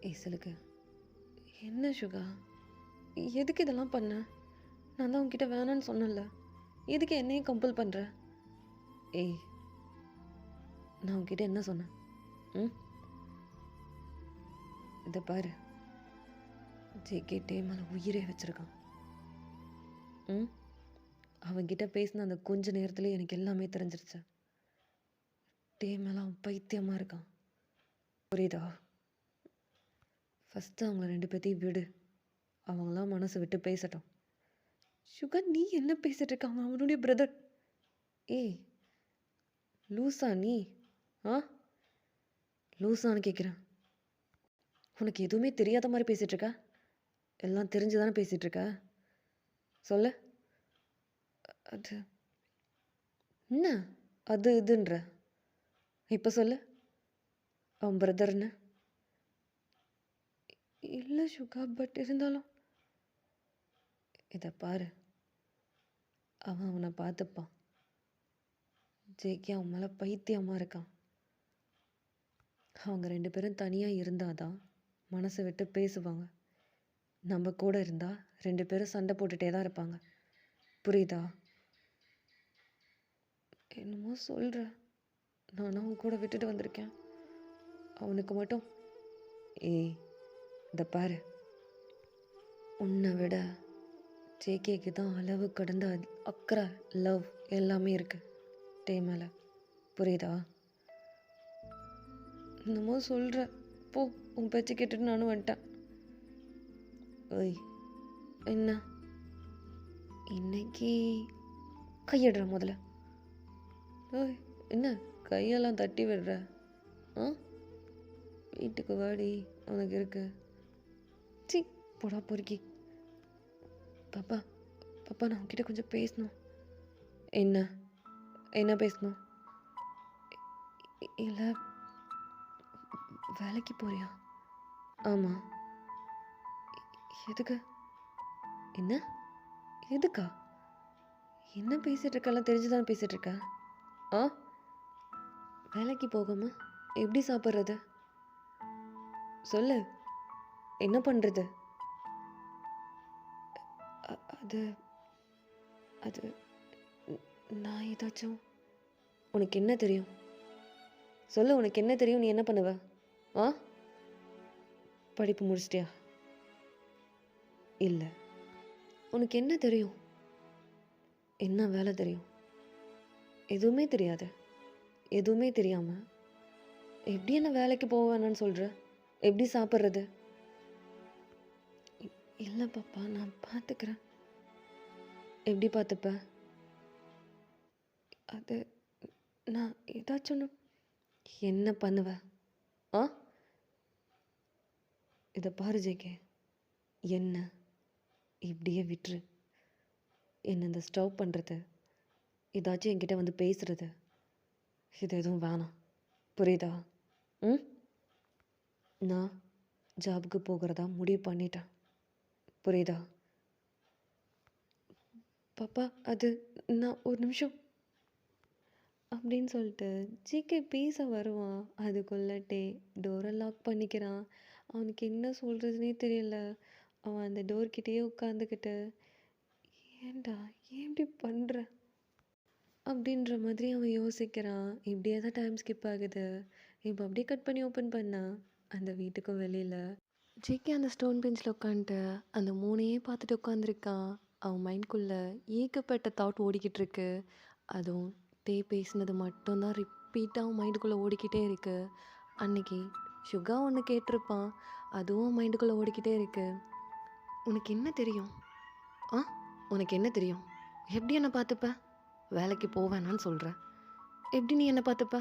ஏய் சிலுக்கு, என்ன சுகா, எதுக்கு இதெல்லாம் பண்ண? நான் தான் உன்கிட்ட வேணான்னு சொன்னேன்ல, எதுக்கு என்னையும் கம்பல் பண்ணுற? ஏய், நான் உன்கிட்ட என்ன சொன்னேன்? இதை பாரு, ஜேகே டே மேலே உயிரே வச்சுருக்கான். அவன்கிட்ட பேசின அந்த கொஞ்ச நேரத்துலேயே எனக்கு எல்லாமே தெரிஞ்சிருச்சு. டே மேலே அவன் பைத்தியமாக இருக்கான், புரியுதா? ஃபஸ்ட்டு அவங்கள 2 பேர்த்தையும் விடு, அவங்களாம் மனசை விட்டு பேசட்டும். சுகர், நீ என்ன பேசிகிட்டு இருக்க? அவன் அவனுடைய பிரதர். ஏய் லூசா நீ? லூசான்னு கேட்குறேன். உனக்கு எதுவுமே தெரியாத மாதிரி பேசிகிட்ருக்க? எல்லாம் தெரிஞ்சு தானே பேசிகிட்ருக்க? சொல்லு. அது என்ன அது இதுன்ற? இப்போ சொல்லு, அவன் பிரதர்னு. இல்லை சுகா, பட் இருந்தாலும் இதை பாரு, அவன் அவனை பார்த்துப்பான். ஜேகே அவன் மேலே பைத்தியமாக இருக்கான். அவங்க 2 பேரும் தனியாக இருந்தால் தான் மனசை விட்டு பேசுவாங்க. நம்ம கூட இருந்தால் 2 பேரும் சண்டை போட்டுகிட்டே தான் இருப்பாங்க, புரியுதா? என்னமோ சொல்கிற, நானும் அவன் கூட விட்டுட்டு வந்திருக்கேன். அவனுக்கு மட்டும். ஏய் இதை பாரு, உன்னை விட ஜேகேக்கு தான் அளவு கடந்த அக்கறை, லவ் எல்லாமே இருக்குது டே மேலே, புரியுதா? என்னமோ சொல்கிற, போ, உன் பேச்சு கேட்டுட்டு நானும் வந்துட்டேன். ஓய் என்ன இன்னைக்கு கையிடுற முதல்ல? ஓய் என்ன கையெல்லாம் தட்டி விடுற? வீட்டுக்கு வாடி, உனக்கு இருக்கு. சி போடா பொறுக்கி. பாப்பா பாப்பா நான் உன்கிட்ட கொஞ்சம் பேசணும். என்ன என்ன பேசணும்? இல்லை, வேலைக்கு போறியா? ஆமாம். எதுக்கு? என்ன? எதுக்கா? என்ன பேசிகிட்டு இருக்கெல்லாம் தெரிஞ்சுதான் பேசிகிட்டு இருக்க? ஆ, வேலைக்கு போகாம எப்படி சாப்பிட்றது? சொல்லு, என்ன பண்ணுறது? அது அது நான் ஏதாச்சும். உனக்கு என்ன தெரியும்? சொல்லு, உனக்கு என்ன தெரியும்? நீ என்ன பண்ணுவ? ஆ, படிப்பு முடிச்சிட்டியா? இல்லை. உனக்கு என்ன தெரியும்? என்ன வேலை தெரியும்? எதுவுமே தெரியாது. எதுவுமே தெரியாமல் எப்படி என்ன வேலைக்கு போக வேணான்னு சொல்கிற? எப்படி சாப்பிட்றது? இல்லை பாப்பா, நான் பார்த்துக்கிறேன். எப்படி பார்த்துப்ப? அது நான் ஏதாச்சும் ஒன்று. என்ன பண்ணுவ? ஆ, இதை பாரு ஜேகே, என்ன இப்படியே விட்டுரு. என்ன இந்த ஸ்டவ் பண்ணுறது, ஏதாச்சும் என்கிட்ட வந்து பேசுறது, இது எதுவும் வேணாம். புரியுதா? ம், நான் ஜாபுக்கு போகிறதா முடிவு பண்ணிட்டேன். புரியுதா? பாப்பா அது நான் ஒரு நிமிஷம் அப்படின்னு சொல்லிட்டு ஜிகே பேச வருவான். அதுக்குள்ளே டோரை லாக் பண்ணிக்கிறான். அவனுக்கு என்ன சொல்கிறதுனே தெரியல. அவன் அந்த டோர்கிட்டேயே உட்காந்துக்கிட்டு, ஏன்டா ஏன் இப்படி பண்ணுற அப்படின்ற மாதிரி அவன் யோசிக்கிறான். இப்படியே தான் டைம் ஸ்கிப் ஆகுது. இப்போ அப்படியே கட் பண்ணி ஓப்பன் பண்ணா அந்த வீட்டுக்கும் வெளியில் ஜேகே அந்த ஸ்டோன் பெஞ்சில் உட்காந்துட்டு அந்த மூணையே பார்த்துட்டு உட்காந்துருக்கான். அவன் மைண்ட்குள்ளே ஏகப்பட்ட தாட் ஓடிக்கிட்டு இருக்கு. அதுவும் பேசினது மட்டும்தான் ரிப்பீட்டாக அவன் மைண்டுக்குள்ளே ஓடிக்கிட்டே இருக்கு. அன்னைக்கு சுகா ஒன்று கேட்டிருப்பான், அதுவும் மைண்டுக்குள்ளே ஓடிக்கிட்டே இருக்கு. உனக்கு என்ன தெரியும்? ஆ, உனக்கு என்ன தெரியும்? எப்படி என்னை பார்த்துப்ப? வேலைக்கு போவேனான்னு சொல்கிற, எப்படி நீ என்னை பார்த்துப்ப?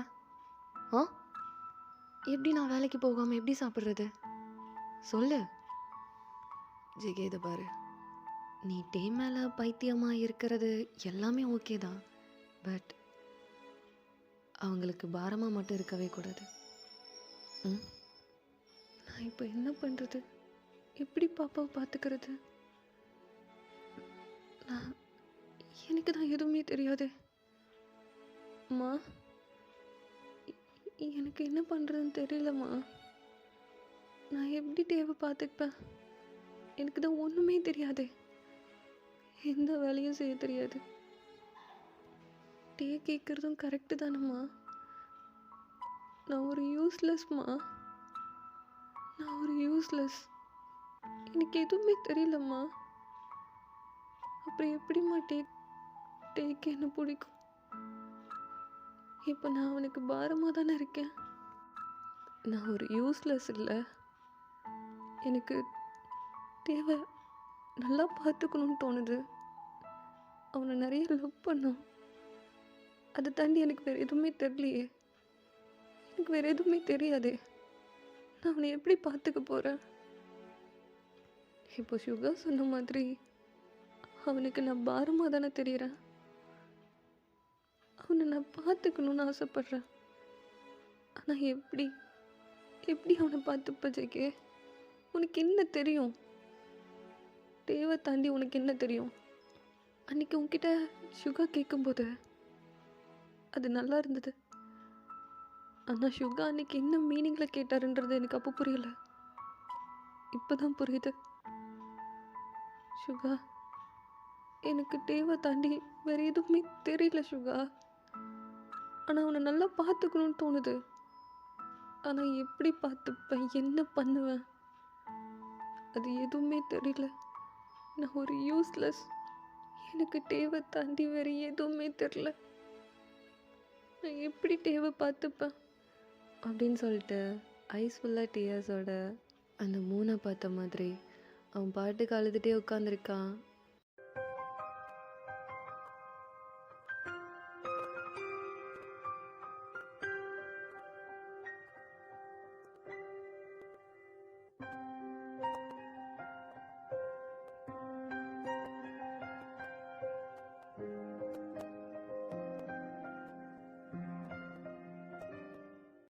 ஆ, எப்படி நான் வேலைக்கு போகாமல் எப்படி சாப்பிட்றது? சொல்லு. ஜிகே இதை பாரு, நீ மேலே பைத்தியமாக இருக்கிறது எல்லாமே ஓகே தான். பட் அவங்களுக்கு பாரமாக மட்டும் இருக்கவே கூடாது. ம், நான் இப்போ என்ன பண்ணுறது? எப்படி பாப்பாவை பார்த்துக்கிறது? நான் எனக்கு தான் எதுவுமே தெரியாது. அம்மா, எனக்கு என்ன பண்ணுறதுன்னு தெரியலம்மா. நான் எப்படி பார்த்துப்பேன்? எனக்கு தான் ஒன்றுமே தெரியாது. எந்த வேலையும் செய்ய தெரியாது. கேட்குறதும் கரெக்டு தானம்மா. நான் ஒரு யூஸ்லெஸ்மா. நான் ஒரு யூஸ்லெஸ். எனக்கு எதுவுமே தெரியலம்மா. அப்புறம் எப்படிம்மா டேக்கு என்ன பிடிக்கும்? இப்போ நான் அவனுக்கு பாரமாக தானே இருக்கேன். நான் ஒரு யூஸ்லெஸ் இல்லை. எனக்கு தேவை நல்லா பார்த்துக்கணும்னு தோணுது. அவனை நிறைய லவ் பண்ணோம். அதை தாண்டி எனக்கு வேறு எதுவுமே தெரியலையே. எனக்கு வேறு எதுவுமே தெரியாதே. நான் அவனை எப்படி பார்த்துக்க போகிறேன்? இப்போ சுகா சொன்ன மாதிரி அவனுக்கு நான் பாரமாக தானே தெரிகிறேன். அவனை நான் பார்த்துக்கணுன்னு ஆசைப்பட்றேன். ஆனால் எப்படி அவனை பார்த்துப்ப ஜெகே? உனக்கு என்ன தெரியும்? தேவை தாண்டி உனக்கு என்ன தெரியும்? அன்றைக்கி உன்கிட்ட சுகா கேட்கும்போது அது நல்லா இருந்தது. ஆனால் சுகா அன்றைக்கி என்ன மீனிங்கில் கேட்டாருன்றது எனக்கு அப்போ புரியலை. இப்போ தான் புரியுது. சுகா, எனக்கு தேவை தாண்டி வேறு எதுவுமே தெரியல சுகா. ஆனால் அவனை நல்லா பார்த்துக்கணுன்னு தோணுது. ஆனால் எப்படி பார்த்துப்பேன், என்ன பண்ணுவேன், அது எதுவுமே தெரியல. நான் ஒரு யூஸ்லெஸ். எனக்கு தேவை தாண்டி வேறு எதுவுமே தெரில. நான் எப்படி பார்த்துப்பேன் அப்படின்னு சொல்லிட்டு ஐஸ் ஃபுல்லாக டியர்ஸோட அந்த மூணை பார்த்த மாதிரி அவன் பாட்டுக்கு அழுதுகிட்டே உட்காந்துருக்கான்.